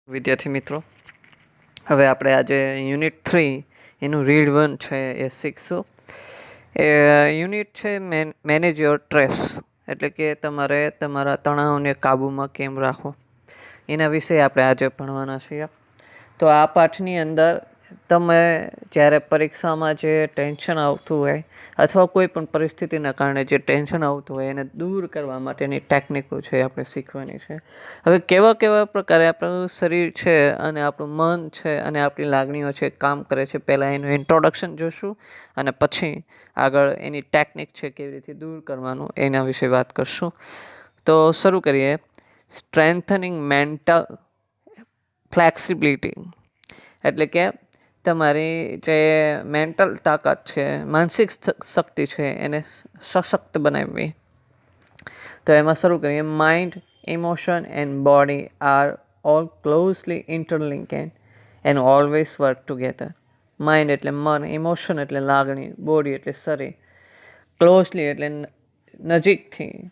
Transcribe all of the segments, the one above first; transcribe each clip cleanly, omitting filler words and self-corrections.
વિદ્યાર્થી મિત્રો, હવે આપણે આજે યુનિટ 3 એનું રીડ 1 છે એ શીખશું. એ યુનિટ છે મેનેજ યોર સ્ટ્રેસ, એટલે કે તમારે તમારા તણાવને કાબૂમાં કેમ રાખવો એના વિશે આપણે આજે ભણવાના છીએ. તો આ પાઠની અંદર તમે જ્યારે પરીક્ષામાં જે ટેન્શન આવતું હોય અથવા કોઈ પણ પરિસ્થિતિના કારણે જે ટેન્શન આવતું હોય એને દૂર કરવા માટેની ટેકનિકો છે આપણે શીખવાની છે. હવે કેવા કેવા પ્રકારે આપણું શરીર છે અને આપણું મન છે અને આપણી લાગણીઓ છે કામ કરે છે, પહેલાં એનું ઇન્ટ્રોડક્શન જોશું અને પછી આગળ એની ટેકનિક છે કેવી રીતે દૂર કરવાનું એના વિશે વાત કરશું. તો શરૂ કરીએ. સ્ટ્રેન્થનિંગ મેન્ટલ ફ્લેક્સિબિલિટી, એટલે કે તમારી જે મેન્ટલ તાકાત છે, માનસિક શક્તિ છે એને સશક્ત બનાવવી. તો એમાં શરૂ કરીએ. Mind, emotion and body are all closely interlinked and always work together. Mind એટલે મન, ઇમોશન એટલે લાગણી, બોડી એટલે શરીર, ક્લોઝલી એટલે નજીકથી,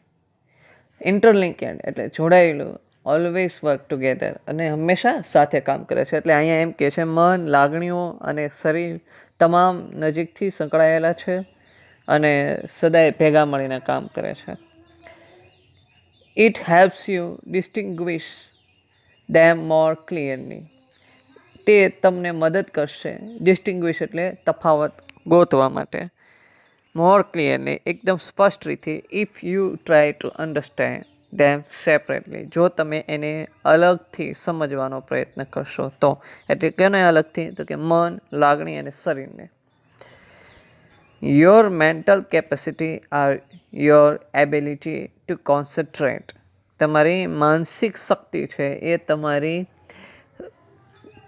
ઇન્ટરલિંક્ડ એટલે જોડાયેલું, ઓલવેઝ વર્ક ટુગેધર અને હંમેશા સાથે કામ કરે છે. એટલે અહીંયા એમ કહે છે મન, લાગણીઓ અને શરીર તમામ નજીકથી સંકળાયેલા છે અને સદાય ભેગા મળીને કામ કરે છે. It helps you distinguish them more clearly. તે તમને મદદ કરશે. ડિસ્ટિંગ્વિશ એટલે તફાવત ગોતવા માટે. મોર ક્લિયરલી એકદમ સ્પષ્ટ રીતે. If you try to understand them separately, જો તમે એને અલગથી સમજવાનો પ્રયત્ન કરશો તો. એટલે કેને અલગથી? તો કે મન, લાગણી અને શરીરને. Your mental capacity are your ability to concentrate. તમારી માનસિક શક્તિ છે એ તમારી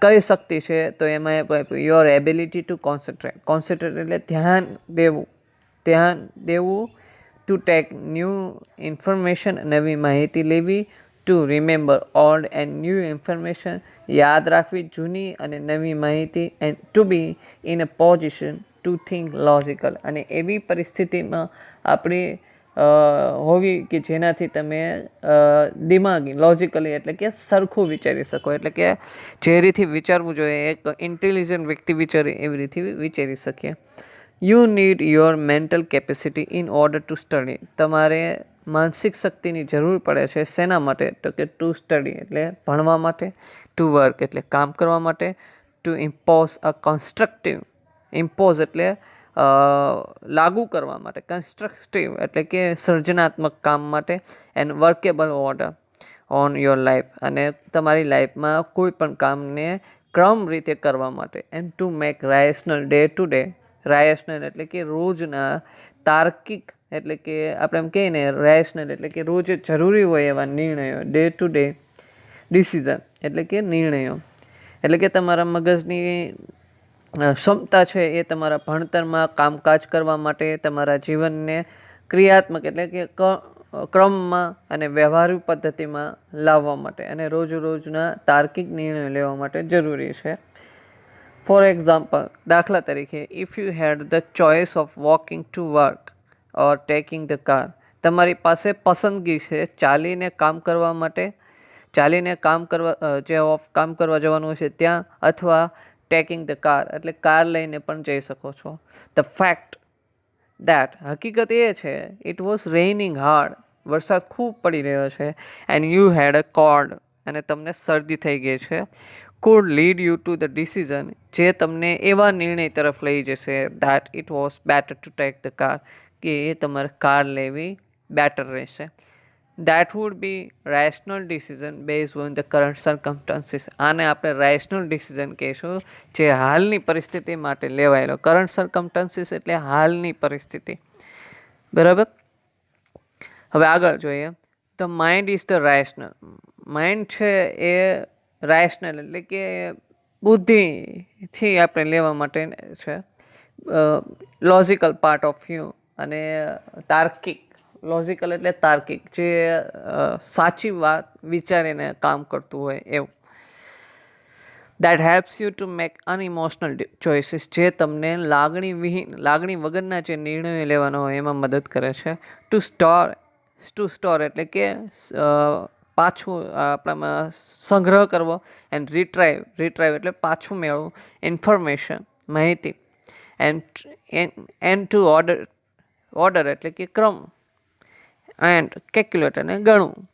કઈ શક્તિ છે? તો એમાં your ability to concentrate. Concentrate એટલે ધ્યાન દેવું. ટુ ટેક ન્યૂ ઇન્ફોર્મેશન, નવી માહિતી લેવી. To remember old and new information, યાદ રાખવી જૂની અને નવી માહિતી. And to be in a position to think logical, અને એવી પરિસ્થિતિમાં આપણી હોવી કે જેનાથી તમે દિમાગી, લોજિકલી એટલે કે સરખું વિચારી શકો. એટલે કે જે રીતે વિચારવું જોઈએ એક ઇન્ટેલિજન્ટ વ્યક્તિ વિચારે એવી રીતે વિચારી શકીએ. You need your mental capacity in order to study. તમારે માનસિક શક્તિની જરૂર પડે છે શેના માટે? તો કે ટુ સ્ટડી એટલે ભણવા માટે, ટુ વર્ક એટલે કામ કરવા માટે, ટુ ઇમ્પોઝ અ કન્સ્ટ્રક્ટિવ. ઇમ્પોઝ એટલે લાગુ કરવા માટે, કન્સ્ટ્રક્ટિવ એટલે કે સર્જનાત્મક કામ માટે, and workable order on your life, અને તમારી લાઈફમાં કોઈ પણ કામને ક્રમ રીતે કરવા માટે. And to make rational day to day. Rational એટલે કે રોજના, તાર્કિક એટલે કે આપણે એમ કહીએ ને રેશનલ એટલે કે રોજ જરૂરી હોય એવા નિર્ણયો. ડે ટુ ડે ડિસિઝન એટલે કે નિર્ણયો. એટલે કે તમારા મગજની ક્ષમતા છે એ તમારા ભણતરમાં કામકાજ કરવા માટે, તમારા જીવનને ક્રિયાત્મક એટલે કે ક્રમમાં અને વ્યવહારુ પદ્ધતિમાં લાવવા માટે અને રોજના તાર્કિક નિર્ણયો લેવા માટે જરૂરી છે. ફોર એક્ઝામ્પલ, દાખલા તરીકે, if you had the choice of walking to work or taking the car. તમારી પાસે પસંદગી છે ચાલીને કામ કરવા માટે, ચાલીને કામ કરવા જવાનું છે ત્યાં, અથવા ટેકિંગ ધ કાર એટલે કાર લઈને પણ જઈ શકો છો. ધ ફેક્ટ દેટ, હકીકત એ છે, ઇટ વોઝ રેઇનિંગ હાર્ડ, વરસાદ ખૂબ પડી રહ્યો છે, and you had a cold, અને તમને શરદી થઈ ગઈ છે, could lead you to the decision, જે તમને એવા નિર્ણય તરફ લઈ જશે that it was better to take the car, કે એ તમારે કાર લેવી બેટર રહેશે. That would be rational decision based on the current circumstances. આને આપણે રેશનલ ડિસિઝન કહીશું, જે હાલની પરિસ્થિતિ માટે લેવાયેલો. કરંટ સર્કમસ્ટન્સીસ એટલે હાલની પરિસ્થિતિ, બરાબર. હવે આગળ જોઈએ. The mind is the rational. Mind છે એ રેશનલ એટલે કે બુદ્ધિથી આપણે લેવા માટે છે. લોજિકલ પાર્ટ ઓફ યુ, અને તાર્કિક. લોજિકલ એટલે તાર્કિક, જે સાચી વાત વિચારીને કામ કરતું હોય એવું. That helps you to make unemotional choices, જે તમને લાગણી વગરના જે નિર્ણયો લેવાના હોય એમાં મદદ કરે છે. ટુ સ્ટોર એટલે કે પાછું આપણામાં સંગ્રહ કરવો, એન્ડ રિટ્રાઈવ એટલે પાછું મેળવવું ઇન્ફોર્મેશન માહિતી, એન્ડ ટુ ઓર્ડર એટલે કે ક્રમ, એન્ડ કેલ્ક્યુલેટ અને ગણવું.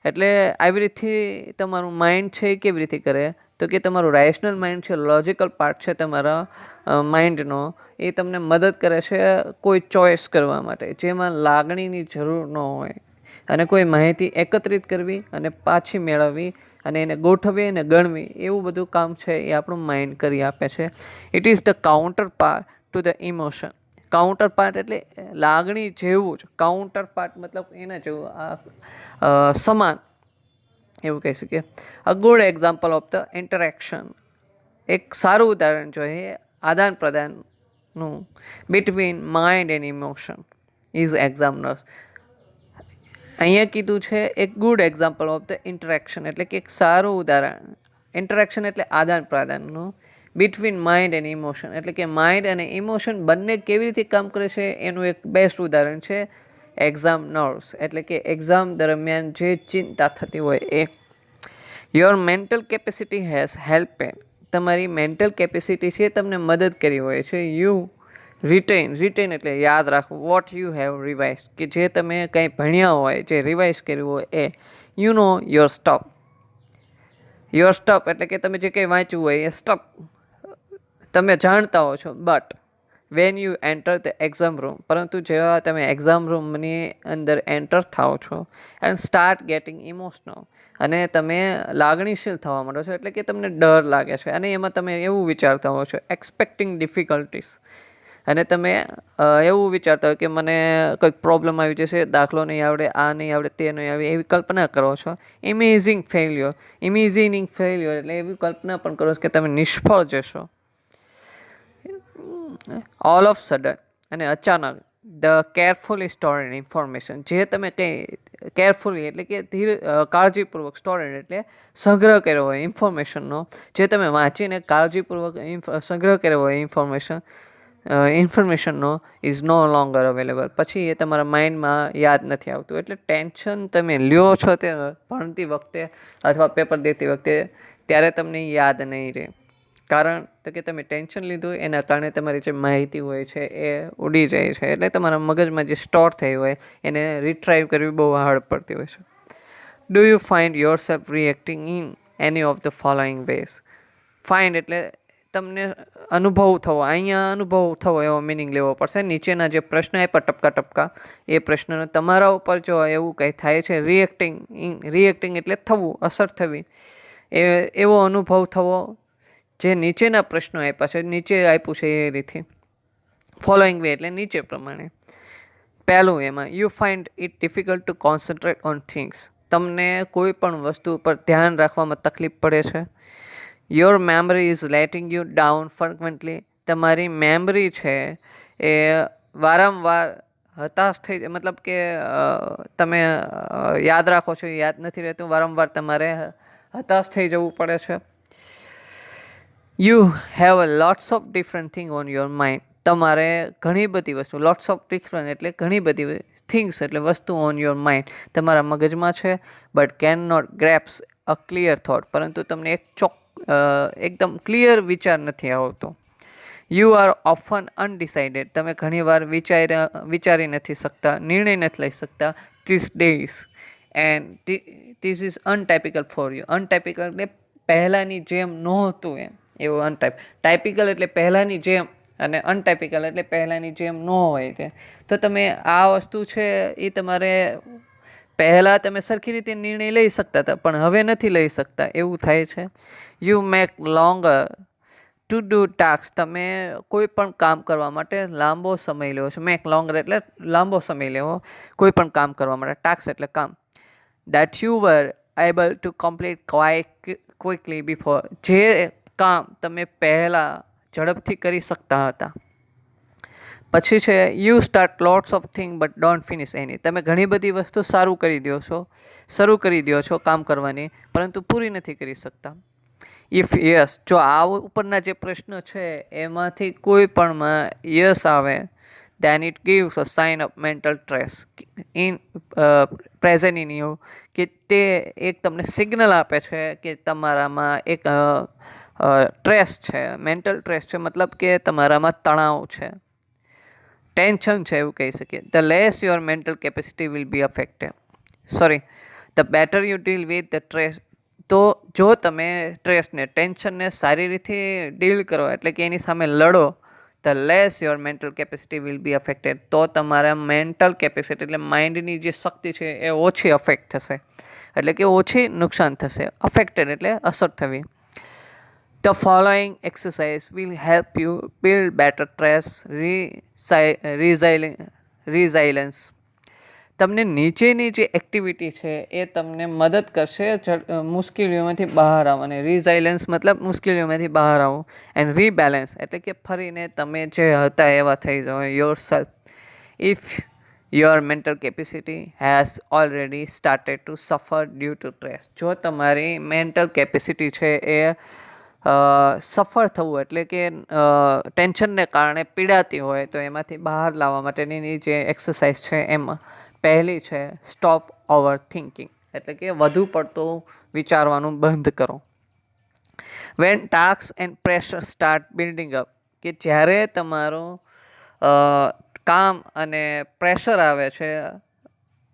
એટલે આવી રીતથી તમારું માઇન્ડ છે એ કેવી રીતે કરે, તો કે તમારું રેશનલ માઇન્ડ છે, લોજિકલ પાર્ટ છે તમારા માઇન્ડનો, એ તમને મદદ કરે છે કોઈ ચોઈસ કરવા માટે જેમાં લાગણીની જરૂર ન હોય, અને કોઈ માહિતી એકત્રિત કરવી અને પાછી મેળવવી અને એને ગોઠવવી અને ગણવી, એવું બધું કામ છે એ આપણું માઇન્ડ કરી આપે છે. It is the counter part to the emotion. Counter part એટલે લાગણી જેવું જ, કાઉન્ટર પાર્ટ મતલબ એના જેવું સમાન એવું કહી શકીએ. A good example of the interaction, એક સારું ઉદાહરણ જોઈએ આદાન પ્રદાનનું between mind and emotion is examples. અહીંયા કીધું છે એક good example of the interaction એટલે કે એક સારું ઉદાહરણ. ઇન્ટરેક્શન એટલે આદાન પ્રદાનનું, બિટવીન માઇન્ડ એન્ડ ઇમોશન એટલે કે માઇન્ડ અને ઇમોશન બંને કેવી રીતે કામ કરે છે એનું એક બેસ્ટ ઉદાહરણ છે એક્ઝામ નર્વ્સ એટલે કે એક્ઝામ દરમિયાન જે ચિંતા થતી હોય એ. યોર મેન્ટલ કેપેસિટી હેઝ હેલ્પેડ, તમારી મેન્ટલ કેપેસિટી છે તમને મદદ કરી હોય છે. યુ રિટેન એટલે યાદ રાખવું, વોટ યુ હેવ રિવાઇઝ કે જે તમે કંઈ ભણ્યા હોય, જે રિવાઇઝ કર્યું હોય એ. યુ નો યોર સ્ટફ એટલે કે તમે જે કંઈ વાંચ્યું હોય એ સ્ટફ તમે જાણતા હો છો. But when you enter the exam room, પરંતુ જેવા તમે એક્ઝામ રૂમની અંદર એન્ટર થાઓ છો એન્ડ સ્ટાર્ટ ગેટિંગ ઇમોશનલ, અને તમે લાગણીશીલ થવા માંડો છો એટલે કે તમને ડર લાગે છે અને એમાં તમે એવું વિચારતા હો છો એક્સપેક્ટિંગ ડિફિકલ્ટીસ, અને તમે એવું વિચારતા હોય કે મને કંઈક પ્રોબ્લેમ આવી જશે, દાખલો નહીં આવડે, આ નહીં આવડે, તે નહીં આવે, એવી કલ્પના કરો છો. ઇમેજિંગ ફેલ્યોર એટલે એવી કલ્પના પણ કરો છો કે તમે નિષ્ફળ જશો. ઓલ ઓફ સડન અને અચાનક ધ કેરફુલી સ્ટોર્ડ ઇન્ફોર્મેશન, જે તમે કંઈ કેરફુલી એટલે કે કાળજીપૂર્વક સ્ટોરેડ એટલે સંગ્રહ કર્યો હોય ઇન્ફોર્મેશનનો, જે તમે વાંચીને કાળજીપૂર્વક સંગ્રહ કર્યો હોય ઇન્ફોર્મેશનનો ઇઝ નો લોંગર અવેલેબલ, પછી એ તમારા માઇન્ડમાં યાદ નથી આવતું. એટલે ટેન્શન તમે લ્યો છો તે ભણતી વખતે અથવા પેપર દેતી વખતે, ત્યારે તમને યાદ નહીં રહે. કારણ તો કે તમે ટેન્શન લીધું એના કારણે તમારી જે માહિતી હોય છે એ ઉડી જાય છે, એટલે તમારા મગજમાં જે સ્ટોર થઈ હોય એને રિટ્રાઈવ કરવી બહુ હાર્ડ પડતી હોય છે. Do you find yourself reacting in any of the following ways. Find એટલે તમને અનુભવ થવો, અહીંયા અનુભવ થવો એવો મિનિંગ લેવો પડશે. નીચેના જે પ્રશ્ન આપ્યા ટપકા એ પ્રશ્નનો તમારા ઉપર જો એવું કંઈ થાય છે, રિએક્ટિંગ એટલે થવું, અસર થવી, એવો અનુભવ થવો જે નીચેના પ્રશ્નો આપ્યા છે, નીચે આપ્યું છે એ રીતે. ફોલોઈંગ વે એટલે નીચે પ્રમાણે. પહેલું એમાં you find it difficult to concentrate on things, તમને કોઈ પણ વસ્તુ ઉપર ધ્યાન રાખવામાં તકલીફ પડે છે. Your memory is letting you down frequently, તમારી મેમરી છે એ વારંવાર હતાશ થઈ જાય, મતલબ કે તમે યાદ રાખો છો યાદ નથી રહેતું, વારંવાર તમારે હતાશ થઈ જવું પડે છે. You have a lots of different thing on your mind, તમારે ઘણી બધી વસ્તુ, લોટ્સ ઓફ ડિફરન્ટ એટલે ઘણી બધી થિંગ્સ એટલે વસ્તુ ઓન યોર માઇન્ડ તમારા મગજમાં છે. But can not grasp a clear thought, પરંતુ તમને એકદમ ક્લિયર વિચાર નથી આવતો. યુ આર ઓફન અનડિસાઇડેડ, તમે ઘણીવાર વિચારી નથી શકતા, નિર્ણય નથી લઈ શકતા. These days and this is untypical for you. Untypical એટલે પહેલાંની જેમ નહોતું એમ, એવું અનટાઇપ. ટાઇપિકલ એટલે પહેલાંની જેમ અને અનટાઇપિકલ એટલે પહેલાંની જેમ ન હોય તે. તો તમે આ વસ્તુ છે એ તમારે પહેલાં તમે સરખી રીતે નિર્ણય લઈ શકતા હતા પણ હવે નથી લઈ શકતા, એવું થાય છે. You make longer to do task, તમે કોઈ પણ કામ કરવા માટે લાંબો સમય લેવો છો. મેક લોંગર એટલે લાંબો સમય લેવો કોઈ પણ કામ કરવા માટે. ટાસ્ક એટલે કામ. That you var able to complete quickly before, જે કામ તમે પહેલાં ઝડપથી કરી શકતા હતા. પછી છે you start lots of thing but don't finish any, તમે ઘણી બધી વસ્તુ શરૂ કરી દો છો કામ કરવાની, પરંતુ પૂરી નથી કરી શકતા. ઇફ યસ, જો આ ઉપરના જે પ્રશ્ન છે એમાંથી કોઈ પણમાં યસ આવે, then it gives a sign of mental stress in present in you, કે તે એક તમને સિગ્નલ આપે છે કે તમારામાં એક સ્ટ્રેસ છે, મેન્ટલ સ્ટ્રેસ છે, મતલબ કે તમારામાં તણાવ છે, ટેન્શન છે, એવું કહી શકીએ. The less your mental capacity will be affected, sorry, the better you deal with the stress. તો જો તમે સ્ટ્રેસને, ટેન્શનને સારી રીતે ડીલ કરો, એટલે કે એની સામે લડો, the less your mental capacity will be affected, તો તમારા મેન્ટલ કેપેસિટી એટલે માઇન્ડની જે શક્તિ છે એ ઓછી અફેક્ટ થશે, એટલે કે ઓછી નુકસાન થશે. અફેક્ટેડ એટલે અસર થવી. The following exercise will help you build better stress resilience. તમને નીચેની જે એક્ટિવિટી છે એ તમને મદદ કરશે મુશ્કેલીઓમાંથી બહાર આવવાની. રિઝાઇલન્સ મતલબ મુશ્કેલીઓમાંથી બહાર આવવું. એન્ડ રીબેલેન્સ એટલે કે ફરીને તમે જે હતા એવા થઈ જાઓ. Your self if your mental capacity has already started to સફર ડ્યુ ટુ સ્ટ્રેસ. જો તમારી મેન્ટલ કેપેસિટી છે એ સફળ થવું એટલે કે ટેન્શનને કારણે પીડાતી હોય તો એમાંથી બહાર લાવવા માટેની જે એક્સરસાઇઝ છે એમાં પહેલી છે સ્ટોપ ઓવર થિંકિંગ, એટલે કે વધુ પડતું વિચારવાનું બંધ કરો. When task and pressure start building up, કે જ્યારે તમારું કામ અને પ્રેશર આવે છે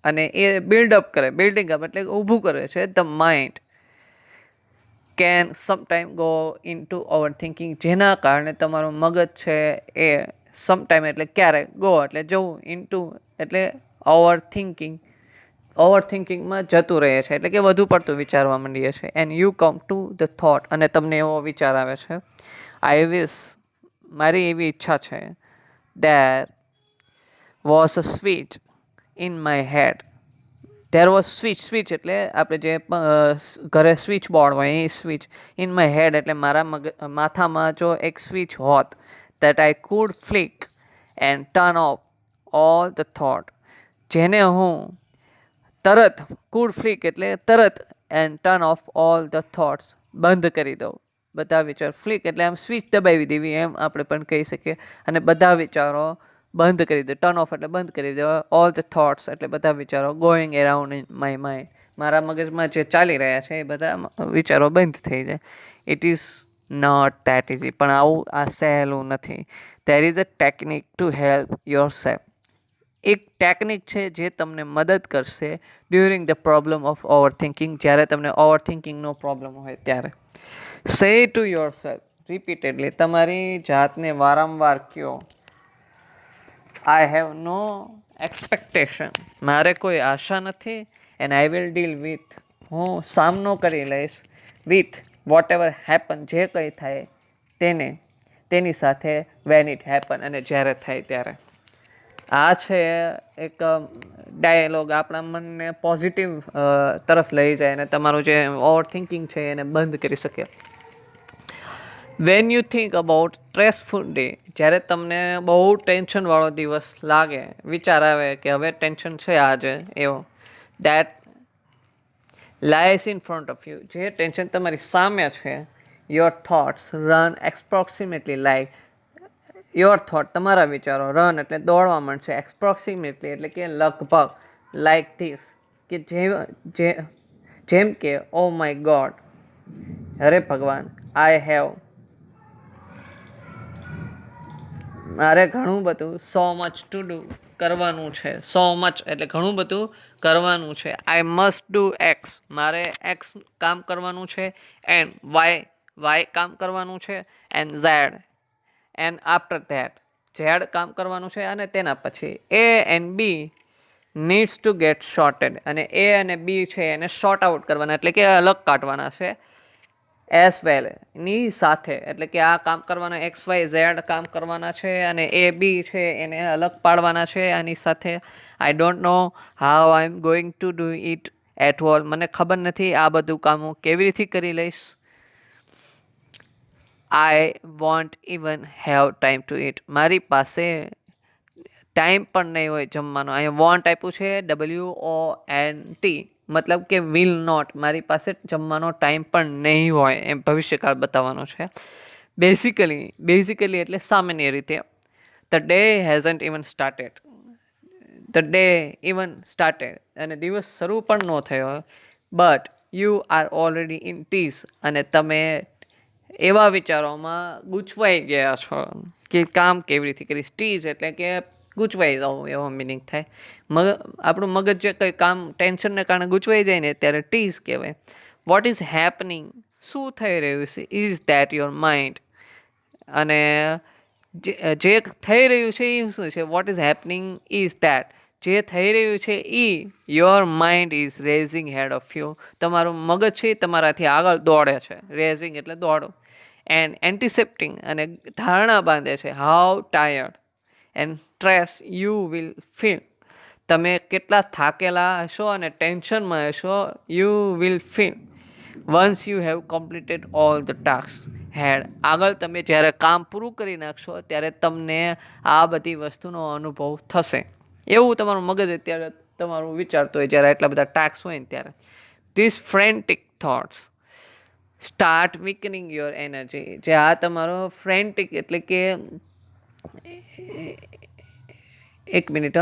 અને એ બિલ્ડઅપ બિલ્ડિંગ અપ એટલે ઊભું કરે છે, the mind can sometime go in two over thinking, જેના કારણે તમારું મગજ છે એ સમટાઈમ એટલે ક્યારેક, ગો એટલે જવું, ઇનટુ એટલે ઓવર થિંકિંગમાં જતું રહે છે, એટલે કે વધુ પડતું વિચારવા માંડીએ છે. And you come to the thought, અને તમને એવો વિચાર આવે છે, આઈ વિશ, મારી એવી ઈચ્છા છે, there was a switch in my head. There was switch એટલે આપણે જે ઘરે સ્વિચ બોર્ડ હોય એ સ્વિચ. ઇન માય હેડ એટલે મારા માથામાં જો એક સ્વિચ હોત, that I could flick and turn off all the thought, જેને હું તરત, કુડ ફ્લિક એટલે તરત, and turn off all the thoughts બંધ કરી દઉં બધા વિચાર. ફ્લિક એટલે આમ સ્વિચ દબાવી દેવી એમ આપણે પણ કહી શકીએ. અને બધા વિચારો બંધ કરી દે. ટર્ન ઓફ એટલે બંધ કરી દેવા. ઓલ ધ થોટ્સ એટલે બધા વિચારો going around in my mind, મારા મગજમાં જે ચાલી રહ્યા છે એ બધા વિચારો બંધ થઈ જાય. It is not that easy, પણ આવું આ સહેલું નથી. There is a technique to help your self. એક ટેકનિક છે જે તમને મદદ કરશે during the problem of over thinking, જ્યારે તમને ઓવર થિંકિંગનો પ્રોબ્લેમ હોય ત્યારે. સે ટુ યોર સેલ્ફ રિપીટેડલી, તમારી જાતને વારંવાર કહો, આઈ હેવ નો એક્સપેક્ટેશન, મારે કોઈ આશા નથી. And I will deal with, હું સામનો કરી લઈશ, વિથ વોટ એવર હેપન, જે કંઈ થાય તેની સાથે, વેન ઇટ હેપન, અને જ્યારે થાય ત્યારે. આ છે એક ડાયલોગ આપણા મનને પોઝિટિવ તરફ લઈ જાય અને તમારું જે ઓવર થિંકિંગ છે એને બંધ કરી શકે. When you think about stressful day, જ્યારે તમને બહુ ટેન્શનવાળો દિવસ લાગે, વિચાર આવે કે હવે ટેન્શન છે આજે, એવો, that lies in front of you, જે ટેન્શન તમારી સામે છે, your thoughts run approximately like, your thought તમારા વિચારો, રન એટલે દોડવા માંડશે, એપ્રોક્સિમેટલી એટલે કે લગભગ, લાઈક ધીસ કે જેમ કે, ઓ માય ગોડ, અરે ભગવાન, આઈ હેવ, મારે ઘણું બધું, સો મચ ટુ ડુ, કરવાનું છે, સો મચ એટલે ઘણું બધું કરવાનું છે. આઈ મસ્ટ ડુ એક્સ, મારે એક્સ કામ કરવાનું છે. એન્ડ વાય કામ કરવાનું છે. And Z, and after that, Z કામ કરવાનું છે. અને તેના પછી A and B needs to get sorted, અને એ અને બી છે એને શોર્ટ આઉટ કરવાના, એટલે કે અલગ કાઢવાના છે. એસ વેલ ની સાથે, એટલે કે આ કામ કરવાના, એક્સ વાય ઝેડ કામ કરવાના છે અને એ બી છે એને અલગ પાડવાના છે આની સાથે. I don't know how I am going to do it at all, મને ખબર નથી આ બધું કામ હું કેવી રીતે કરી લઈશ. I want even have time to it, મારી પાસે ટાઈમ પણ નહીં હોય જમવાનો. અહીંયા વોન્ટ આપ્યું છે, WONT, મતલબ કે વિલ નોટ, મારી પાસે જમવાનો ટાઈમ પણ નહીં હોય એમ ભવિષ્યકાળ બતાવવાનો છે. બેઝિકલી એટલે સામાન્ય રીતે, the day hasn't even started, the day even started, અને દિવસ શરૂ પણ ન થયો, but you are already in tease, અને તમે એવા વિચારોમાં ગૂંચવાઈ ગયા છો કે કામ કેવી રીતે કરીશ. ટીઝ એટલે કે ગૂંચવાઈ જવું, એવો મિનિંગ થાય. આપણું મગજ જે કંઈ કામ ટેન્શનને કારણે ગૂંચવાઈ જાય ને ત્યારે ટીઝ કહેવાય. વોટ ઇઝ હેપનિંગ, શું થઈ રહ્યું છે, ઇઝ ધેટ યોર માઇન્ડ. અને જે થઈ રહ્યું છે એ શું છે, what is happening is that, જે થઈ રહ્યું છે એ your mind is racing ahead of you, તમારું મગજ છે એ તમારાથી આગળ દોડે છે. રેઝિંગ એટલે દોડો. એન્ડ એન્ટિસેપ્ટિંગ, અને ધારણા બાંધે છે, how tired and stress you will feel, તમે કેટલા થાકેલા હશો અને ટેન્શનમાં હશો, you will feel once you have completed all the task ahead. આગળ તમે જ્યારે કામ પૂરું કરી નાખશો ત્યારે તમને આ બધી વસ્તુનો અનુભવ થશે. એવું તમારું મગજ અત્યારે તમારું વિચારતું હોય જ્યારે એટલા બધા ટાસ્ક હોય ને ત્યારે. These frantic thoughts start weakening your energy. જે આ તમારો ફ્રેન્ટિક એટલે કે એક મિનિટ,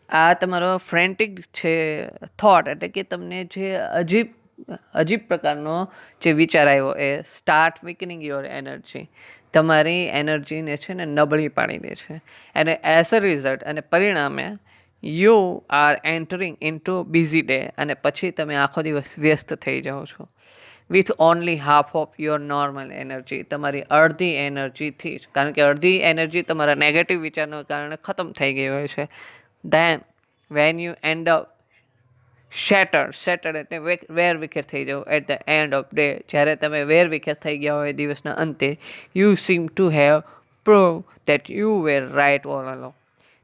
આ તમારો ફ્રેન્ટિક છે થોટ, એટલે કે તમને જે અજીબ પ્રકારનો જે વિચાર આવ્યો એ સ્ટાર્ટ વીકનિંગ યોર એનર્જી, તમારી એનર્જીને છે ને નબળી પાડી દે છે. અને એઝ અ રિઝલ્ટ, અને પરિણામે you are entering in to busy day, અને પછી તમે આખો દિવસ વ્યસ્ત થઈ જાઓ છો. With only half of your normal energy, તમારી અડધી એનર્જીથી જ, કારણ કે અડધી એનર્જી તમારા નેગેટિવ વિચારના કારણે ખતમ થઈ ગઈ હોય છે. Then when you end up shattered એટલે વેરવિખેર થઈ જવું at the end of day, જ્યારે તમે વેરવિખેર થઈ ગયા હોય દિવસના અંતે, you seem to have prove that you were right all along,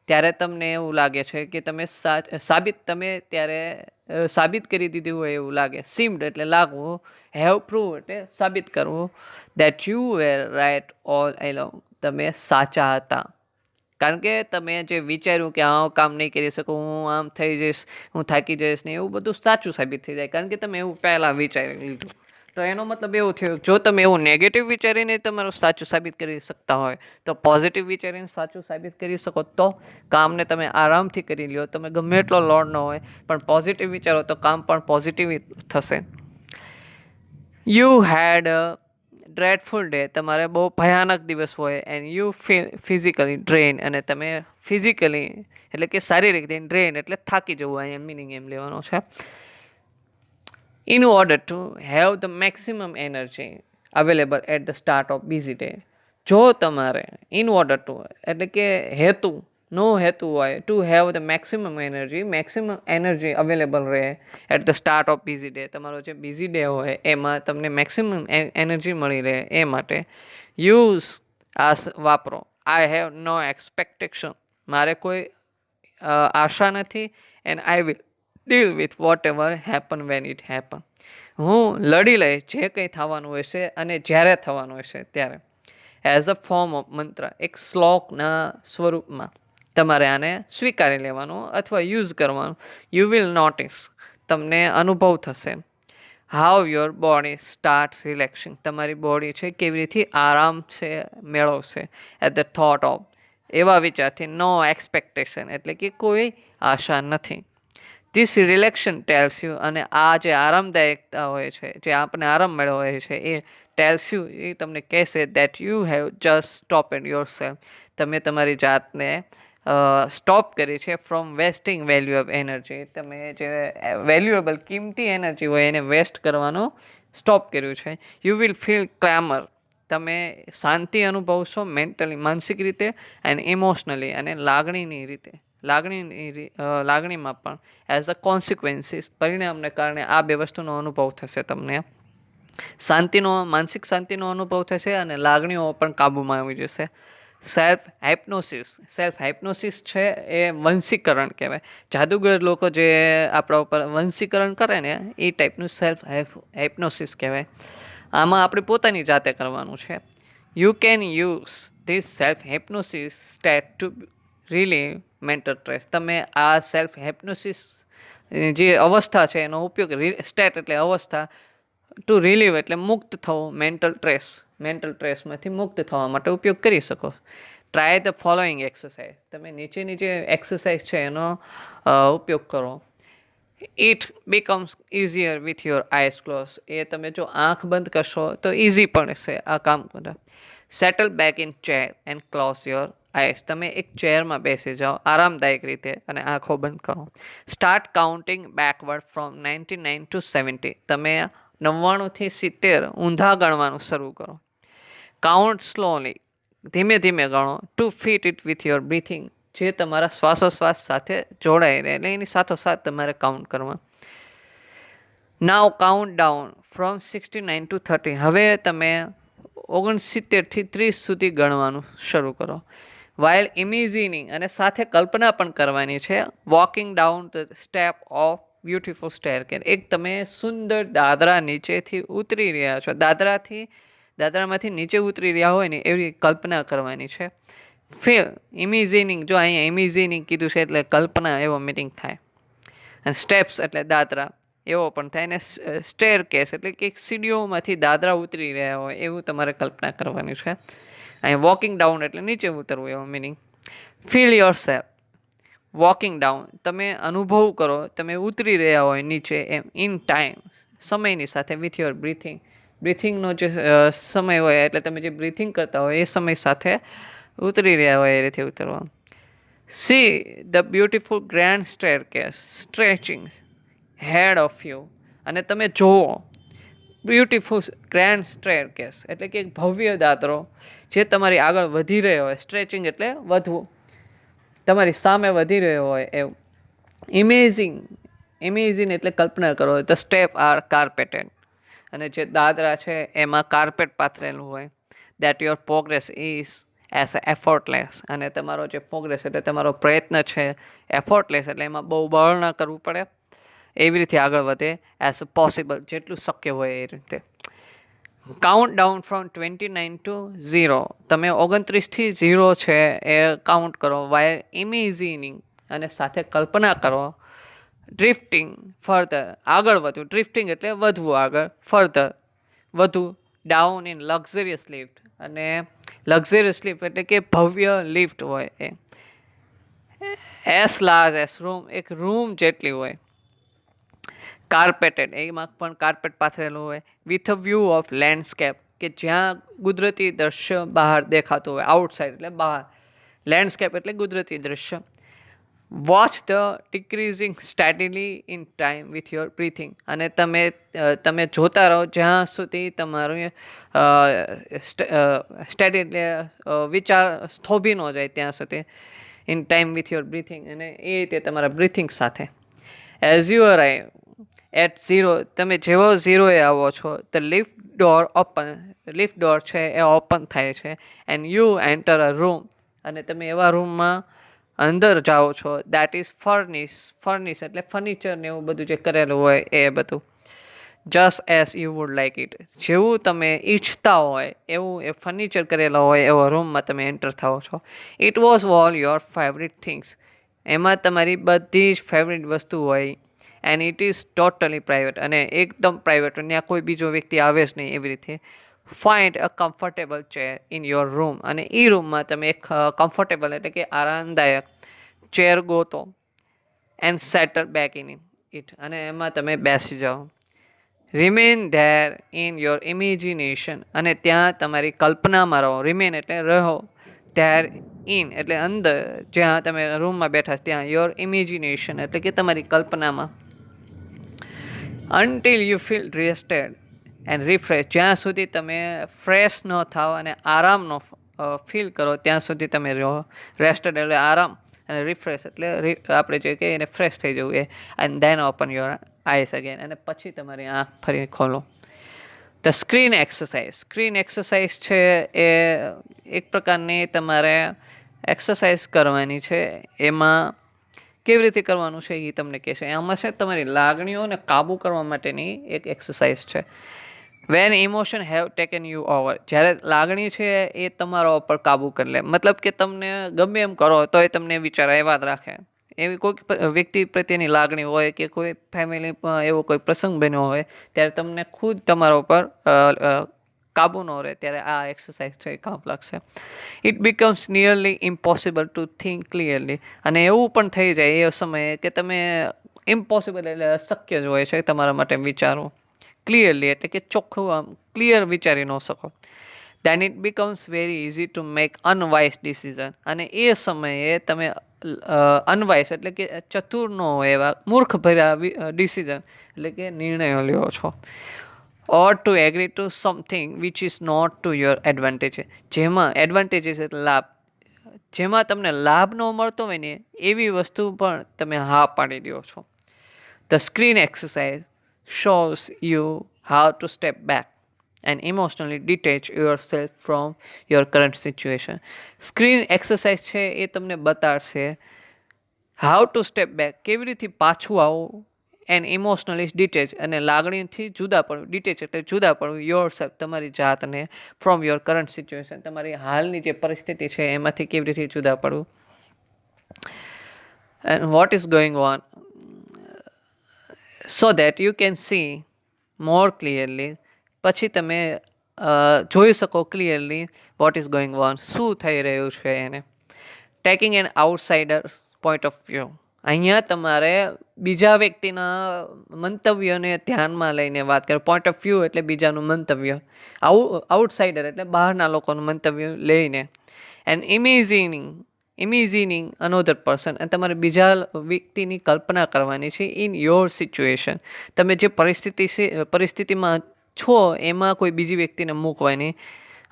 ત્યારે તમને એવું લાગે છે કે તમે સાબિત કરી દીધું હોય એવું લાગે. સીમ્ડ એટલે લાગવું, હેવ પ્રૂવ એટલે સાબિત કરવું, that you were right all along, તમે સાચા હતા. કારણ કે તમે જે વિચાર્યું કે હા કામ નહીં કરી શકું, હું આમ થઈ જઈશ, હું થાકી જઈશ ને, એવું બધું સાચું સાબિત થઈ જાય, કારણ કે તમે એવું પહેલાં વિચારી લીધું. તો એનો મતલબ એવું થયો, જો તમે એવું નેગેટિવ વિચારીને તમારું સાચું સાબિત કરી શકતા હોય, તો પોઝિટિવ વિચારીને સાચું સાબિત કરી શકો તો કામને તમે આરામથી કરી લ્યો. તમે ગમે એટલો લોડ ન હોય પણ પોઝિટિવ વિચારો તો કામ પણ પોઝિટિવ થશે. યુ હેડ અ ડ્રેડફુલ ડે, તમારે બહુ ભયાનક દિવસ હોય. And you feel physically drain, અને તમે ફિઝિકલી એટલે કે શારીરિક ડ્રેન એટલે થાકી જવું, અહીંયા મિનિંગ એમ લેવાનો છે. In order to have the maximum energy available at the start of busy day, જો તમારે ઇન ઓર્ડર ટુ એટલે કે હેતુ હોય to have the maximum energy available રહે at the start of busy day, તમારો જે બિઝી ડે હોય એમાં તમને મેક્સિમમ એનર્જી મળી રહે એ માટે યુઝ વાપરો આઈ હેવ નો એક્સપેક્ટેશન, મારે કોઈ આશા નથી. And I will deal with what ever happen when it happen, હું લડી લઈશ જે કંઈ થવાનું હશે અને જ્યારે થવાનું હશે ત્યારે. એઝ અ ફોર્મ ઓફ મંત્ર, એક શ્લોકના સ્વરૂપમાં તમારે આને સ્વીકારી લેવાનું અથવા યુઝ કરવાનું. યુ વિલ નોટિસ, તમને અનુભવ થશે. How your body start relaxing, તમારી બોડી છે કેવી રીતે આરામ છે મેળવશે એટ ધ થોટ ઓફ, એવા વિચારથી. નો એક્સપેક્ટેશન એટલે કે કોઈ આશા નથી. ધીસ રિલેક્શન ટેલ્સ યુ, અને આ જે આરામદાયકતા હોય છે, જે આપણને આરામ મળ્યો હોય છે, એ ટેલ્સ યુ, એ તમને કહેશે that you have just stop your self, તમે તમારી જાતને સ્ટોપ કરી છે from wasting value of energy, તમે જે વેલ્યુએબલ કિંમતી એનર્જી હોય એને વેસ્ટ કરવાનું સ્ટોપ કર્યું છે. યુ વિલ ફીલ ક્લેમર, તમે શાંતિ અનુભવશો મેન્ટલી માનસિક રીતે, એન્ડ ઇમોશનલી અને લાગણીમાં પણ. એઝ અ કોન્સિક્વન્સીસ, પરિણામને કારણે આ બે વસ્તુનો અનુભવ થશે તમને. માનસિક શાંતિનો અનુભવ થશે અને લાગણીઓ પણ કાબૂમાં આવી જશે. સેલ્ફ હાઇપ્નોસિસ છે એ વંશીકરણ કહેવાય. જાદુગર લોકો જે આપણા ઉપર વંશીકરણ કરે ને એ ટાઈપનું સેલ્ફ હાઇપ્નોસિસ કહેવાય. આમાં આપણે પોતાની જાતે કરવાનું છે. You can use this self hypnosis state to relieve mental stress, તમે આ સેલ્ફ હાઇપ્નોસિસ જે અવસ્થા છે એનો ઉપયોગ, સ્ટેટ એટલે અવસ્થા, ટુ રિલીવ એટલે મુક્ત થવું, મેન્ટલ ટ્રેસમાંથી મુક્ત થવા માટે ઉપયોગ કરી શકો. ટ્રાય ધ ફોલોઈંગ એક્સરસાઇઝ, તમે નીચેની જે એક્સરસાઇઝ છે એનો ઉપયોગ કરો. It becomes easier with your eyes closed, એ તમે જો આંખ બંધ કરશો તો ઇઝી પડશે આ કામ બધા. Settle back in chair and close your eyes, તમે એક ચેરમાં બેસી જાઓ આરામદાયક રીતે અને આંખો બંધ કરો. Start counting backward from 99 to 70, તમે 99થી 70 ઊંધા ગણવાનું શરૂ કરો. કાઉન્ટ સ્લોલી, ધીમે ધીમે ગણો. To fit it with your breathing, જે તમારા શ્વાસોશ્વાસ સાથે જોડાઈ રહે એટલે એની સાથોસાથ તમારે કાઉન્ટ કરવા. નાવ કાઉન્ટ ડાઉન ફ્રોમ 69 ટુ 30, હવે તમે 69થી 30 સુધી ગણવાનું શરૂ કરો. વાઇલ ઇમેજિનિંગ, અને સાથે કલ્પના પણ કરવાની છે. Walking down the step of beautiful staircase, એક તમે સુંદર દાદરા નીચેથી ઉતરી રહ્યા છો, દાદરામાંથી નીચે ઉતરી રહ્યા હોય ને એવી કલ્પના કરવાની છે. ફીલ ઇમેજિનિંગ, જો અહીંયા ઇમેજિનિંગ કીધું છે એટલે કલ્પના એવો મિનિંગ થાય. અને સ્ટેપ્સ એટલે દાદરા એવો પણ થાય. અને સ્ટેર કેસ એટલે કે સીડીઓમાંથી દાદરા ઉતરી રહ્યા હોય એવું તમારે કલ્પના કરવાની છે. અહીં વોકિંગ ડાઉન એટલે નીચે ઉતરવું એવો meaning. Feel your self walking down, તમે અનુભવ કરો તમે ઉતરી રહ્યા હોય નીચે એમ. ઇન ટાઈમ, સમયની સાથે. વિથ યોર બ્રીથિંગનો જે સમય હોય એટલે તમે જે બ્રીથિંગ કરતા હોય એ સમય સાથે ઉતરી રહ્યા હોય એ રીતે ઉતરવાનું. See the beautiful grand staircase stretching ahead of you, અને તમે જુઓ બ્યુટીફુલ ગ્રાન્ડ સ્ટેરકેસ એટલે કે એક ભવ્ય દાદરો જે તમારી આગળ વધી રહ્યો હોય. સ્ટ્રેચિંગ એટલે વધવું, તમારી સામે વધી રહ્યો હોય એવું. ઇમેજિન એટલે કલ્પના કરો. ધ સ્ટેપ આર કાર્પેટેડ, અને જે દાદરા છે એમાં કાર્પેટ પાથરેલું હોય. That your progress is as effortless, અને તમારો જે પ્રોગ્રેસ એટલે તમારો પ્રયત્ન છે એફર્ટલેસ એટલે એમાં બહુ બળ ના કરવું પડે, એવી રીતે આગળ વધે. એઝ પોસિબલ, જેટલું શક્ય હોય એ રીતે. કાઉન્ટ ડાઉન ફ્રોમ 29 ટુ 0, તમે 29થી 0 છે એ કાઉન્ટ કરો. વાય ઇમેજિનિંગ, અને સાથે કલ્પના કરો. ડ્રિફ્ટિંગ ફર્ધર, આગળ વધવું. ડ્રિફ્ટિંગ એટલે વધવું આગળ. ફર્ધર વધુ. ડાઉન ઇન લક્ઝરિયસ લિફ્ટ, અને લક્ઝરિયસ લિફ્ટ એટલે કે ભવ્ય લિફ્ટ હોય એ. એસ લાર્જ એસ રૂમ, એક રૂમ જેટલી હોય. કાર્પેટેડ, એમાં પણ કાર્પેટ પાથરેલું હોય. With a view of landscape, કે જ્યાં કુદરતી દ્રશ્ય બહાર દેખાતું હોય. આઉટસાઇડ એટલે બહાર, લેન્ડસ્કેપ એટલે કુદરતી દ્રશ્ય. Watch the decreasing steadily in time with your breathing, અને તમે જોતા રહો જ્યાં સુધી તમારું સ્ટેડી એટલે વિચાર થોભી ન જાય ત્યાં સુધી. In time with your breathing, અને એ રીતે તમારા બ્રીથિંગ સાથે. એઝ યુ અરાઇવ એટ 0, તમે જેવો 0એ આવો છો, ધ લિફ્ટ ડોર છે એ ઓપન થાય છે. And you enter a room, અને તમે એવા રૂમમાં અંદર જાઓ છો. દેટ ઇઝ ફર્નિશ એટલે ફર્નિચર ને એવું બધું જે કરેલું હોય એ બધું. Just as you would like it, જેવું તમે ઈચ્છતા હોય એવું એ ફર્નિચર કરેલા હોય એવો રૂમમાં તમે એન્ટર થાઓ છો. It was all your favourite things, એમાં તમારી બધી જ ફેવરિટ વસ્તુ હોય. And it is totally private, અને એકદમ પ્રાઇવેટ, ત્યાં કોઈ બીજો વ્યક્તિ આવે જ નહીં એવી રીતે. Find a comfortable chair in your room, અને એ રૂમમાં તમે એક કમ્ફર્ટેબલ એટલે કે આરામદાયક ચેર ગોતો. And settle back in it, અને એમાં તમે બેસી જાઓ. Remain there in your imagination, અને ત્યાં તમારી કલ્પનામાં રહો. રિમેન એટલે રહો. ધેર ઇન એટલે અંદર, જ્યાં તમે રૂમમાં બેઠા ત્યાં. યોર ઇમેજિનેશન એટલે કે તમારી કલ્પનામાં. Until you feel rested and refresh, જ્યાં સુધી તમે ફ્રેશ ન થાવ અને આરામનો ફીલ કરો ત્યાં સુધી તમે રહો. રેસ્ટેડ એટલે આરામ, અને રિફ્રેશ એટલે આપણે જે કહીએ એને ફ્રેશ થઈ જવું એ. And then open your eyes again, અને પછી તમારી આંખ ફરી ખોલો. ધ સ્ક્રીન એક્સરસાઇઝ છે એ એક પ્રકારની તમારે એક્સરસાઇઝ કરવાની છે. એમાં કેવી રીતે કરવાનું છે એ તમને કહેશે. આમાં છે તમારી લાગણીઓને કાબૂ કરવા માટેની એક એક્સરસાઇઝ છે. When emotion have taken you over, જ્યારે લાગણી છે એ તમારા ઉપર કાબૂ કરી લે, મતલબ કે તમને ગમે એમ કરો તો એ તમને વિચાર આવ્યા જ રાખે, એવી કોઈક વ્યક્તિ પ્રત્યેની લાગણી હોય કે કોઈ ફેમિલીમાં એવો કોઈ પ્રસંગ બન્યો હોય ત્યારે તમને ખુદ તમારા ઉપર કાબુ ન રહે ત્યારે આ એક્સરસાઇઝ છે એ કામ લાગશે. It becomes nearly impossible two think clearly, અને એવું પણ થઈ જાય એ સમયે કે તમે ઇમ્પોસિબલ એટલે અશક્ય જ હોય છે તમારા માટે વિચારવું ક્લિયરલી, એટલે કે ચોખ્ખું આમ ક્લિયર વિચારી ન શકો. Then it becomes very easy to make unwise decision, અને એ સમયે તમે અનવાઇઝ એટલે કે ચતુર ન હોય એવા મૂર્ખભર્યા ડિસિઝન એટલે કે નિર્ણયો લ્યો છો. Or to agree to something which is not to your advantage, જેમાં એડવાન્ટેજીસ એટલે લાભ, જેમાં તમને લાભ ન મળતો હોય ને એવી વસ્તુ પણ તમે હા પાડી દો છો. The screen exercise shows you how to step back and emotionally detach yourself from your current situation. Screen exercise છે એ તમને બતાડશે હાઉ ટુ સ્ટેપ બેક, કેવી રીતે પાછું આવવું, એન્ડ ઇમોશનલી ડિટેચ, અને લાગણીથી જુદા પડવું. ડિટેચ એટલે જુદા પડવું યોર સેલ્ફ, તમારી જાતને, ફ્રોમ યોર કરંટ સિચ્યુએશન, તમારી હાલની જે પરિસ્થિતિ છે એમાંથી કેવી રીતે જુદા પડવું. And what is going on so that you can see more clearly, પછી તમે જોઈ શકો clearly what is going on, શું થઈ રહ્યું છે એને. Taking an outsider point of view, અહીંયા તમારે બીજા વ્યક્તિના મંતવ્યોને ધ્યાનમાં લઈને વાત કરો. પોઈન્ટ ઓફ વ્યૂ એટલે બીજાનું મંતવ્ય, આઉટસાઇડર એટલે બહારના લોકોનું મંતવ્ય લઈને. એન્ડ ઇમેઝિનિંગ અનોધર પર્સન, અને તમારે બીજા વ્યક્તિની કલ્પના કરવાની છે ઇન યોર સિચ્યુએશન. તમે જે પરિસ્થિતિમાં છો એમાં કોઈ બીજી વ્યક્તિને મૂકવાની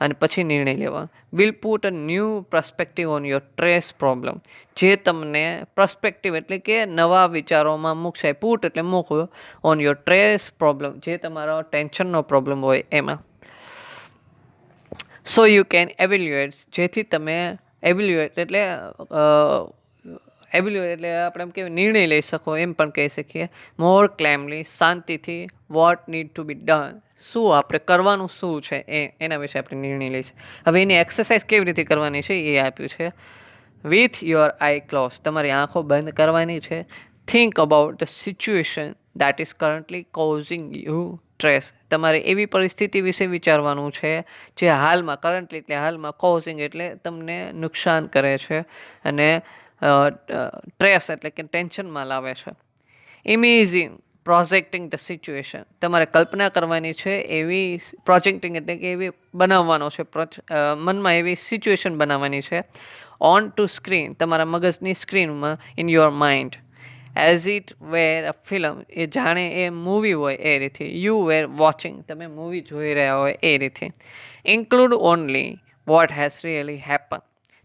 અને પછી નિર્ણય લેવાનો. Will put a new perspective on your trace problem, જે તમને પર્સપેક્ટિવ એટલે કે નવા વિચારોમાં મૂકશે. પુટ એટલે મૂકવું, ઓન યોર ટ્રેસ પ્રોબ્લેમ, જે તમારો ટેન્શનનો પ્રોબ્લેમ હોય એમાં. સો યુ કેન એવેલ્યુએટ, જેથી તમે એવેલ્યુએટ એટલે આપણે એમ કહેવાય નિર્ણય લઈ શકો, એમ પણ કહી શકીએ. મોર ક્લેમલી, શાંતિથી, what need to be done, શું આપણે કરવાનું શું છે એના વિશે આપણે નિર્ણય લઈશું. હવે એની એક્સરસાઇઝ કેવી રીતે કરવાની છે એ આપ્યું છે. વિથ યોર આઈ ક્લોઝ, તમારી આંખો બંધ કરવાની છે. Think about the situation that is currently causing you stress, તમારે એવી પરિસ્થિતિ વિશે વિચારવાનું છે જે હાલમાં, કરન્ટલી એટલે હાલમાં, કોઝિંગ એટલે તમને નુકસાન કરે છે અને સ્ટ્રેસ એટલે કે ટેન્શનમાં લાવે છે. ઇમેઝિન પ્રોજેક્ટિંગ ધ સિચ્યુએશન, તમારે કલ્પના કરવાની છે એવી, પ્રોજેક્ટિંગ એટલે કે એવી બનાવવાનો છે, મનમાં એવી સિચ્યુએશન બનાવવાની છે. ઓન ટુ સ્ક્રીન, તમારા મગજની સ્ક્રીનમાં, in your mind, as it were a film, એ જાણે એ મૂવી હોય એ રીતે. યુ વેર વોચિંગ, તમે મૂવી જોઈ રહ્યા હોય એ રીતે. Include only what has really happen,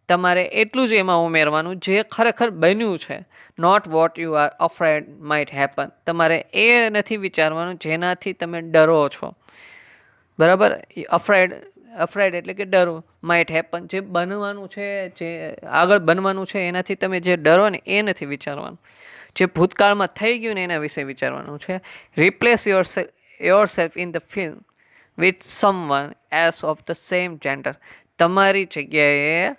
તમારે એટલું જ એમાં ઉમેરવાનું જે ખરેખર બન્યું છે. Not what you are afraid might happen, તમારે એ નથી વિચારવાનું જેનાથી તમે ડરો છો. બરાબર, અફ્રેડ એટલે કે ડરો, માઇટ હેપન જે બનવાનું છે, જે આગળ બનવાનું છે એનાથી તમે જે ડરો ને એ નથી વિચારવાનું. જે ભૂતકાળમાં થઈ ગયું ને એના વિશે વિચારવાનું છે. Replace your self in the film with someone as of the same gender, તમારી જગ્યાએ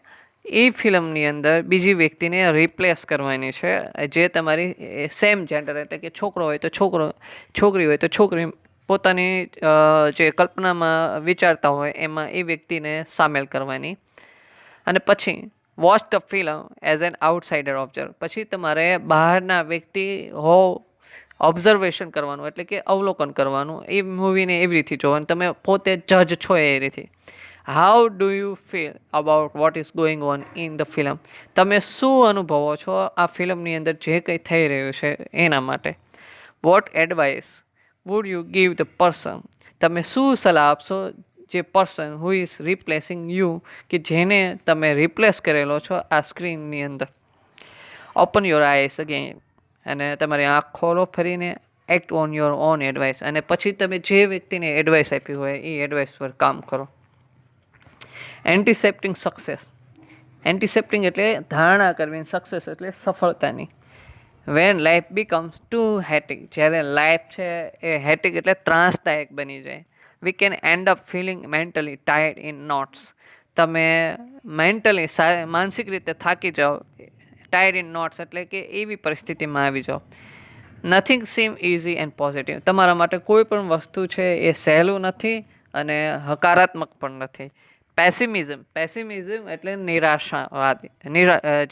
એ ફિલ્મની અંદર બીજી વ્યક્તિને રિપ્લેસ કરવાની છે જે તમારી સેમ જેન્ડર એટલે કે છોકરો હોય તો છોકરો, છોકરી હોય તો છોકરી, પોતાની જે કલ્પનામાં વિચારતા હોય એમાં એ વ્યક્તિને સામેલ કરવાની. અને પછી watch the film as an outsider observe, પછી તમારે બહારના વ્યક્તિ ઓબ્ઝર્વેશન કરવાનું એટલે કે અવલોકન કરવાનું એ મૂવીને એવી રીતે જોવાનું, તમે પોતે જજ છો એ રીતે. How do you feel about vote is going on in the film, તમે શું અનુભવો છો આ ફિલ્મની અંદર જે કંઈ થઈ રહ્યું છે એના માટે. What advice would you give the person, તમે શું સલાહ આપશો જે person who is replacing you, કે જેને તમે રિપ્લેસ કરેલો છો આ સ્ક્રીનની અંદર. ઓપન યોર આઈસ અગેન, અને તમારી આંખ ખોલો ફરીને. Act on your own advice, અને પછી તમે જે વ્યક્તિને એડવાઇસ આપી હોય એ એડવાઇસ પર કામ કરો. એન્ટિસેપ્ટિંગ સક્સેસ, એન્ટિસેપ્ટિંગ એટલે ધારણા કરવી, સક્સેસ એટલે સફળતાની. When life becomes too hectic, જ્યારે લાઈફ છે એ હેટિક એટલે ત્રાસદાયક બની જાય. We can end up feeling mentally tired in knots, તમે મેન્ટલી માનસિક રીતે થાકી જાઓ ટાઈડ ઇન નોટ્સ એટલે કે એવી પરિસ્થિતિમાં આવી જાઓ. Nothing seem easy and positive. તમારા માટે કોઈ પણ વસ્તુ છે એ સહેલું નથી અને હકારાત્મક પણ નથી. પેસિમિઝમ એટલે નિરાશાવાદી.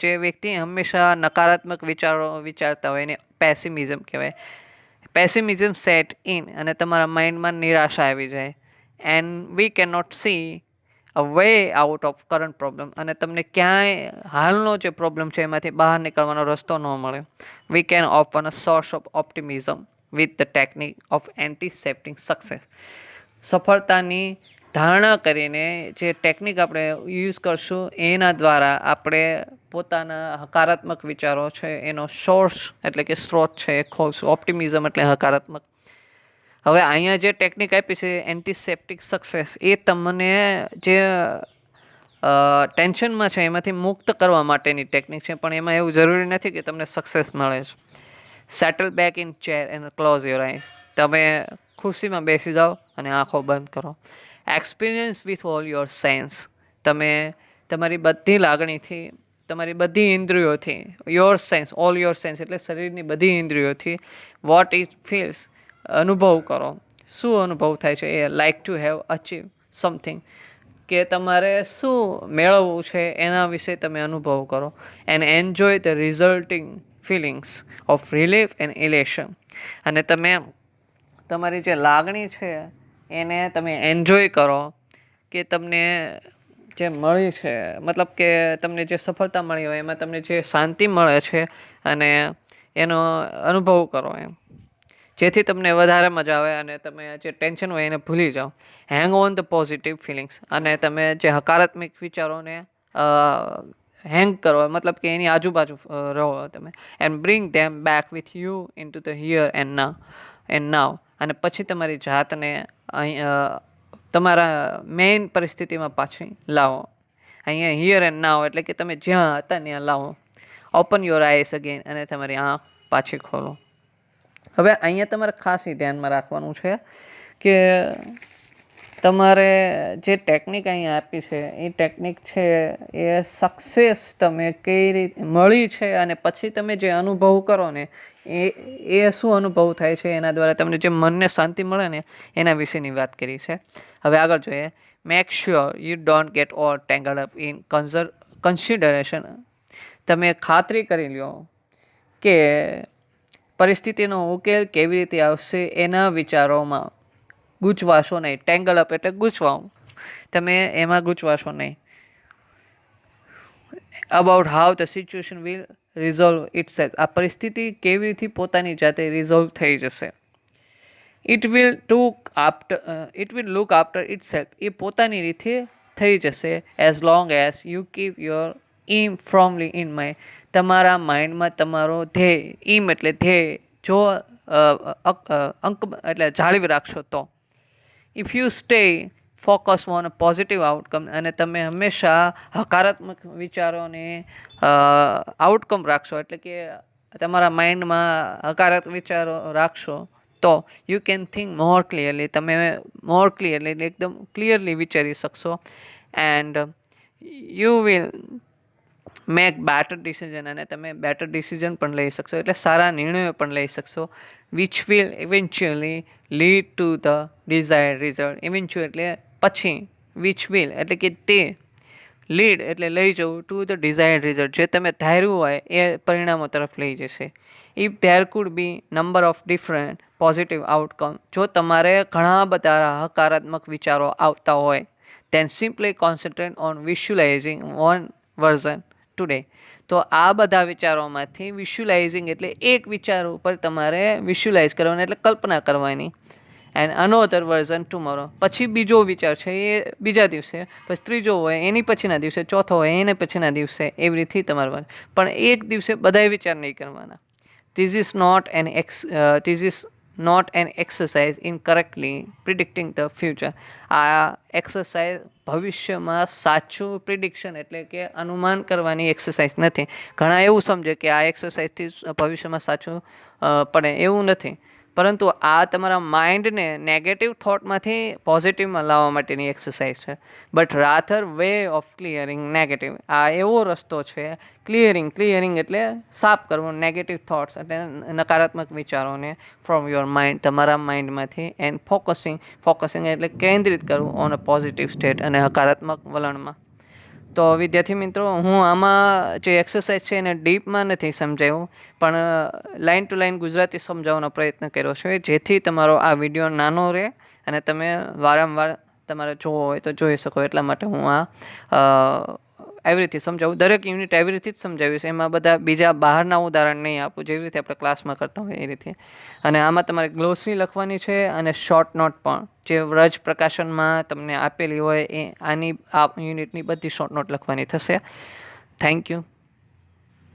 જે વ્યક્તિ હંમેશા નકારાત્મક વિચારો વિચારતા હોય એને પેસિમિઝમ કહેવાય. પેસિમિઝમ સેટ ઇન અને તમારા માઇન્ડમાં નિરાશા આવી જાય. And we can not see a way out of current problem. અને તમને ક્યાંય હાલનો જે પ્રોબ્લેમ છે એમાંથી બહાર નીકળવાનો રસ્તો ન મળે. We can open a source of optimism with the technique of anticipating success. સફળતાની ધારણા કરીને જે ટેકનિક આપણે યુઝ કરશું એના દ્વારા આપણે પોતાના હકારાત્મક વિચારો છે એનો સોર્સ એટલે કે સ્ત્રોત છે એ ખોલશું. ઓપ્ટિમિઝમ એટલે હકારાત્મક. હવે અહીંયા જે ટેકનિક આપી છે એન્ટિસેપ્ટિક સક્સેસ, એ તમને જે ટેન્શનમાં છે એમાંથી મુક્ત કરવા માટેની ટેકનિક છે, પણ એમાં એવું જરૂરી નથી કે તમને સક્સેસ મળે છે. Settle back in chair and close your eyes. તમે ખુરશીમાં બેસી જાઓ અને આંખો બંધ કરો. Experience with all your sense. તમે તમારી બધી લાગણીથી, તમારી બધી ઇન્દ્રિયોથી, your sense, all your sense એટલે શરીરની બધી ઇન્દ્રિયોથી વોટ ઇટ ફીલ્સ અનુભવ કરો. શું અનુભવ થાય છે એ? Like to have achieve something, કે તમારે શું મેળવવું છે એના વિશે તમે અનુભવ કરો. And enjoy the resulting feelings of relief and elation. અને તમે તમારી જે લાગણી છે એને તમે એન્જોય કરો કે તમને જે મળી છે, મતલબ કે તમને જે સફળતા મળી હોય એમાં તમને જે શાંતિ મળે છે અને એનો અનુભવ કરો એમ, જેથી તમને વધારે મજા આવે અને તમે જે ટેન્શન હોય એને ભૂલી જાઓ. હેંગ ઓન ધ પોઝિટિવ ફિલિંગ્સ. અને તમે જે હકારાત્મક વિચારોને હેંગ કરો, મતલબ કે એની આજુબાજુ રહો તમે. And bring them back with you in to the here and now. અને પછી તમારી જાતને અહીં તમારા મેઇન પરિસ્થિતિમાં પાછી લાવો. અહીંયા હિયર એન્ડ નાવ એટલે કે તમે જ્યાં હતા ત્યાં લાવો. ઓપન યોર આઈસ અગેન અને તમારી આંખ પાછી ખોલો. હવે અહીંયા તમારે ખાસ ધ્યાનમાં રાખવાનું છે કે તમારે જે ટેકનિક અહીંયા આપી છે એ ટેકનિક છે એ સક્સેસ તમે કઈ રીતે મળી છે અને પછી તમે જે અનુભવ કરો ને એ શું અનુભવ થાય છે એના દ્વારા તમને જે મનને શાંતિ મળે ને એના વિશેની વાત કરી છે. હવે આગળ જોઈએ. Make sure you don't get all tangle up in consideration. તમે ખાતરી કરી લો કે પરિસ્થિતિનો ઉકેલ કેવી રીતે આવશે એના વિચારોમાં ગૂંચવાશો નહીં. ટેંગલ અપ એટલે ગૂંચવાવું. તમે એમાં ગૂંચવાશો નહીં. About how the situation will resolve itself. આ પરિસ્થિતિ કેવી રીતે પોતાની જાતે રિઝોલ્વ થઈ જશે. It will look after itself. એ પોતાની રીતે થઈ જશે. As long as you keep your aim firmly in mind. તમારા માઇન્ડમાં તમારો ધ્યેય, એમ એટલે ધ્યેય, જો અંક એટલે જાળવી રાખશો તો. If you stay focus on a positive outcome. અને તમે હંમેશા હકારાત્મક વિચારોને આઉટકમ રાખશો, એટલે કે તમારા માઇન્ડમાં હકારાત્મક વિચારો રાખશો તો you can think more clearly. તમે મોર ક્લિયરલી એટલે એકદમ ક્લિયરલી વિચારી શકશો. And you will make better decision. અને તમે બેટર ડિસિઝન પણ લઈ શકશો, એટલે સારા નિર્ણયો પણ લઈ શકશો. Which will eventually lead to the desired result. Eventual એટલે પછી, વિચ વિલ એટલે કે તે, લીડ એટલે લઈ જવું, ટુ ધ ડિઝાયર્ડ રિઝલ્ટ જે તમે ધાર્યું હોય એ પરિણામો તરફ લઈ જશે. If there food B number of different positive outcome. જો તમારે ઘણા બધા હકારાત્મક વિચારો આવતા હોય then simply concentrate on visualizing one version today. તો આ બધા વિચારોમાંથી વિઝ્યુલાઇઝિંગ એટલે એક વિચાર ઉપર તમારે વિઝ્યુલાઇઝ કરવાનું એટલે કલ્પના કરવાની. And અનોધર version tomorrow. પછી બીજો વિચાર છે એ બીજા દિવસે, પછી ત્રીજો હોય એની પછીના દિવસે, ચોથો હોય એને પછીના દિવસે, એવી રીતે તમારે. પણ એક દિવસે બધાય વિચાર નહીં કરવાના. This is not an exercise in correctly predicting the future. આ એક્સરસાઇઝ ભવિષ્યમાં સાચું પ્રિડિક્શન એટલે કે અનુમાન કરવાની એક્સરસાઇઝ નથી. ઘણા એવું સમજે કે આ એક્સરસાઇઝથી ભવિષ્યમાં સાચું પડે, એવું નથી. પરંતુ આ તમારા માઇન્ડને નેગેટિવ થોટમાંથી પોઝિટિવમાં લાવવા માટેની એક્સરસાઇઝ છે. But rather way of clearing negative, આ એવો રસ્તો છે. ક્લિયરિંગ એટલે સાફ કરવું નેગેટિવ થોટ્સ એટલે નકારાત્મક વિચારોને ફ્રોમ યોર માઇન્ડ, તમારા માઇન્ડમાંથી. એન્ડ ફોકસિંગ એટલે કેન્દ્રિત કરવું ઓન અ પોઝિટિવ સ્ટેટ અને હકારાત્મક વલણમાં. તો વિદ્યાર્થી મિત્રો, હું આમાં જે એક્સરસાઇઝ છે એને ડીપમાં નથી સમજાવ્યું, પણ લાઇન ટુ લાઇન ગુજરાતી સમજાવવાનો પ્રયત્ન કર્યો છે, જેથી તમારો આ વિડીયો નાનો રહે અને તમે વારંવાર તમારે જોવો હોય તો જોઈ શકો. એટલા માટે હું આ એવી રીતે સમજાવું. દરેક યુનિટ એવી રીતે જ સમજાવીશ, એમાં બધા બીજા બહારના ઉદાહરણ નહીં આપું, જેવી રીતે આપણે ક્લાસમાં કરતા હોય એ રીતે. અને આમાં તમારે ગ્લોસરી લખવાની છે અને શોર્ટ નોટ પણ, જે વ્રજ પ્રકાશનમાં તમને આપેલી હોય એ આ યુનિટની બધી શોર્ટ નોટ લખવાની થશે. Thank you.